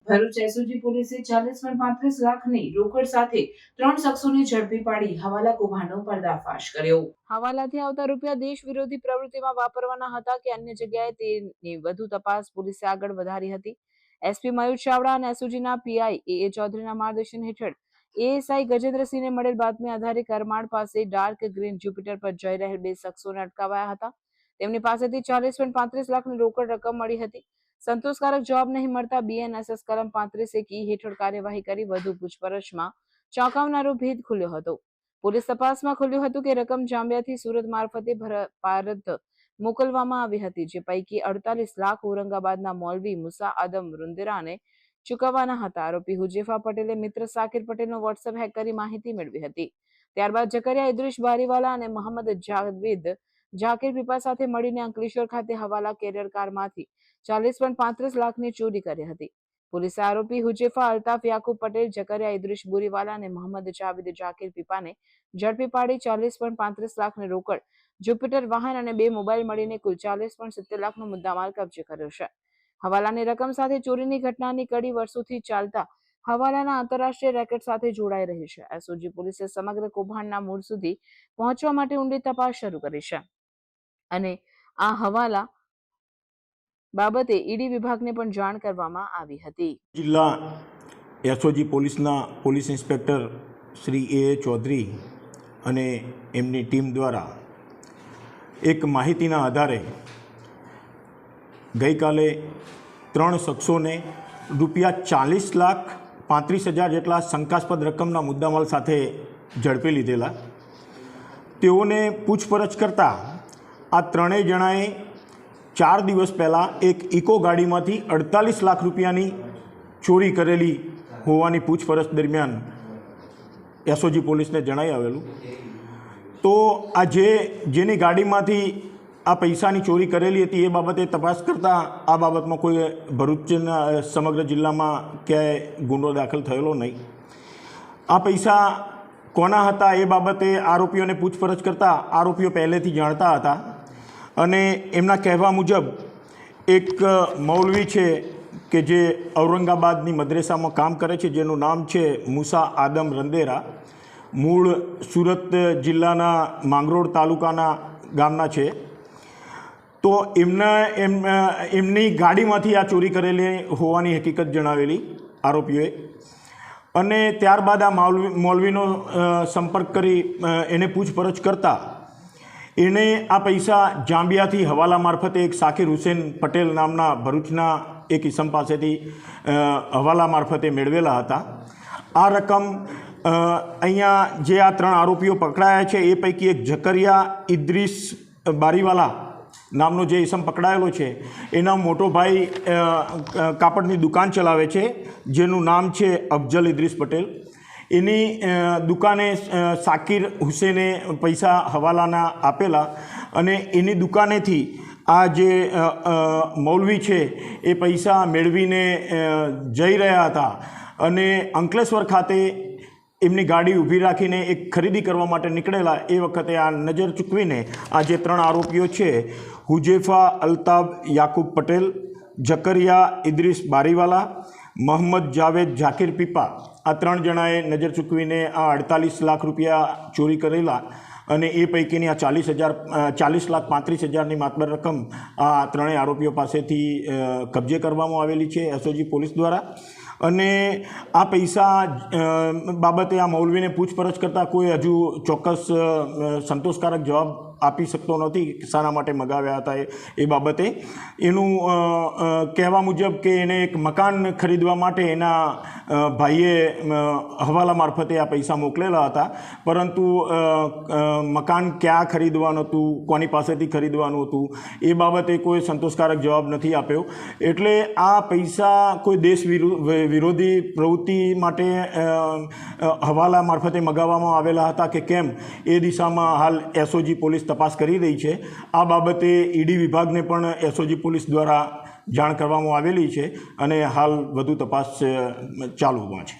Bharuch SOG પોલીસે 40.35 લાખની રોકડ સાથે 3 શખ્સોને ઝડપી પાડી હવાલા કૌભાંડનો પર્દાફાશ કર્યો। હવાલાથી આવતા રૂપિયા દેશ વિરોધી પ્રવૃત્તિમાં વાપરવાના હતા કે અન્ય જગ્યાએ તેની વધુ તપાસ પોલીસે આગળ વધારી હતી। એસપી મયુર ચાવડા અને એસઓજીના પીઆઈ એ ચૌધરીના માર્ગદર્શન હેઠળ એએસઆઈ ગજેન્દ્રસિંહને મળેલ બાતમી આધારે કરમાળ પાસે ડાર્ક ગ્રીન જ્યુપિટર પર જઈ રહેલ 2 શખ્સોને અટકાવાયા હતા। તેમની પાસેથી 40.35 લાખની રોકડ રકમ મળી હતી। સંતોષકારક જવાબ નહીં મળતા બીએનએસએસ કલમ 35 હેઠળ કાર્યવાહી કરી વધુ પૂછપરછમાં ચોંકાવનારો ભેદ ખુલ્યો હતો। પોલીસ તપાસમાં ખુલ્યું હતું કે રકમ જાંબિયાથી સુરત મારફતે ભારત મોકલવામાં આવી હતી, જે પૈકી 48 લાખ ઔરંગાબાદના મૌલવી મુસા આદમ રુંદેરાને ચૂકવવાના હતા। આરોપી હુજેફા પટેલે મિત્ર સાકિર પટેલનો વોટ્સએપ હેક કરી માહિતી મેળવી હતી। ત્યારબાદ જકરિયા ઇદ્રીસ બારીવાલા અને મોહમ્મદ જાવેદ ઝાકીર પીપા સાથે મળીને અંકલેશ્વર ખાતે હવાલા કેરિયર કારમાંથી 40.35 લાખની ચોરી કરી હતી। પોલીસે આરોપી હુજેફા અલ્તાફ યાકુબ પટેલ, જકરિયા ઇદ્રીસ બોરીવાલા અને મોહમ્મદ જાવેદ ઝાકીર પીપાને ઝડપી પાડી 40.35 લાખની રોકડ, જ્યુપિટર વાહન અને 2 મોબાઈલ મળીને કુલ 40.70 લાખનો મુદ્દામાલ કબજે કર્યો છે। હવાલાની રકમ સાથે ચોરીની ઘટનાની કડી વર્ષોથી ચાલતા હવાલાના આંતરરાષ્ટ્રીય રેકેટ સાથે જોડાઈ રહી છે। એસઓજી પોલીસે સમગ્ર કૌભાંડના મૂળ સુધી પહોંચવા માટે ઊંડી તપાસ શરૂ કરી છે અને આ હવાલા બાબતે ઈડી વિભાગને પણ જાણ કરવામાં આવી હતી। જિલ્લા એસઓજી પોલીસના પોલીસ ઇન્સ્પેક્ટર શ્રી એ ચૌધરી અને એમની ટીમ દ્વારા એક માહિતીના આધારે ગઈકાલે 3 શખ્સોને ₹40,35,000 જેટલા શંકાસ્પદ રકમના મુદ્દામાલ સાથે ઝડપી લીધેલા। તેઓને પૂછપરછ કરતા આ ત્રણેય જણાએ 4 દિવસ પહેલાં એક ઇકો ગાડીમાંથી 48 લાખ રૂપિયાની ચોરી કરેલી હોવાની પૂછપરછ દરમિયાન એસઓજી પોલીસને જણાઈ આવેલું। તો આ જેની ગાડીમાંથી આ પૈસાની ચોરી કરેલી હતી એ બાબતે તપાસ કરતાં આ બાબતમાં કોઈ ભરૂચના સમગ્ર જિલ્લામાં ક્યાંય ગુનો દાખલ થયેલો નહીં। આ પૈસા કોના હતા એ બાબતે આરોપીઓને પૂછપરછ કરતાં આરોપીઓ પહેલેથી જાણતા હતા અને એમના કહેવા મુજબ એક મૌલવી છે કે જે ઔરંગાબાદની મદ્રેસામાં કામ કરે છે, જેનું નામ છે મુસા આદમ રંદેરા, મૂળ સુરત જિલ્લાના માંગરોળ તાલુકાના ગામના છે। તો એમની ગાડીમાંથી આ ચોરી કરેલી હોવાની હકીકત જણાવેલી આરોપીઓએ અને ત્યારબાદ આ મૌલવીનો સંપર્ક કરી એને પૂછપરછ કરતા એણે આ પૈસા જાંબિયાથી હવાલા મારફતે એક સાકિર હુસેન પટેલ નામના ભરૂચના એક ઇસમ પાસેથી હવાલા મારફતે મેળવેલા હતા। આ રકમ અહીંયા જે આ 3 આરોપીઓ પકડાયા છે એ પૈકી એક જકરિયા ઇદ્રીસ બારીવાલા નામનો જે ઇસમ પકડાયેલો છે એના મોટો ભાઈ કાપડની દુકાન ચલાવે છે, જેનું નામ છે અફજલ ઇદ્રીસ પટેલ। એની દુકાને સાકિર હુસેને પૈસા હવાલાના આપેલા અને એની દુકાનેથી આ જે મૌલવી છે એ પૈસા મેળવીને જઈ રહ્યા હતા અને અંકલેશ્વર ખાતે એમની ગાડી ઊભી રાખીને એક ખરીદી કરવા માટે નીકળેલા એ વખતે આ નજર ચૂકવીને આ જે 3 આરોપીઓ છે હુજેફા અલ્તાફ યાકુબ પટેલ, જકરિયા ઇદ્રીસ બારીવાલા, મોહમ્મદ જાવેદ ઝાકીર પીપા, આ 3 જણાએ નજર ચૂકવીને આ 48 લાખ રૂપિયા ચોરી કરેલા અને એ પૈકીની આ 40,35,000ની માતબર રકમ આ 3 આરોપીઓ પાસેથી કબજે કરવામાં આવેલી છે એસઓજી પોલીસ દ્વારા। અને આ પૈસા બાબતે આ મૌલવીને પૂછપરછ કરતાં કોઈ હજુ ચોક્કસ સંતોષકારક જવાબ આપી શકતો નથી શાના માટે મગાવ્યા હતા એ બાબતે। એનું કહેવા મુજબ કે એને એક મકાન ખરીદવા માટે એના ભાઈએ હવાલા મારફતે આ પૈસા મોકલેલા હતા, પરંતુ મકાન ક્યાં ખરીદવાનું હતું, કોની પાસેથી ખરીદવાનું હતું એ બાબતે કોઈ સંતોષકારક જવાબ નથી આપ્યો। એટલે આ પૈસા કોઈ દેશ વિરોધી પ્રવૃત્તિ માટે હવાલા મારફતે મગાવવામાં આવેલા હતા કે કેમ એ દિશામાં હાલ એસઓજી પોલીસ તપાસ કરી રહી છે। આ બાબતે ઈડી વિભાગને પણ એસઓજી પોલીસ દ્વારા જાણ કરવામાં આવેલી છે અને હાલ વધુ તપાસ ચાલુમાં છે।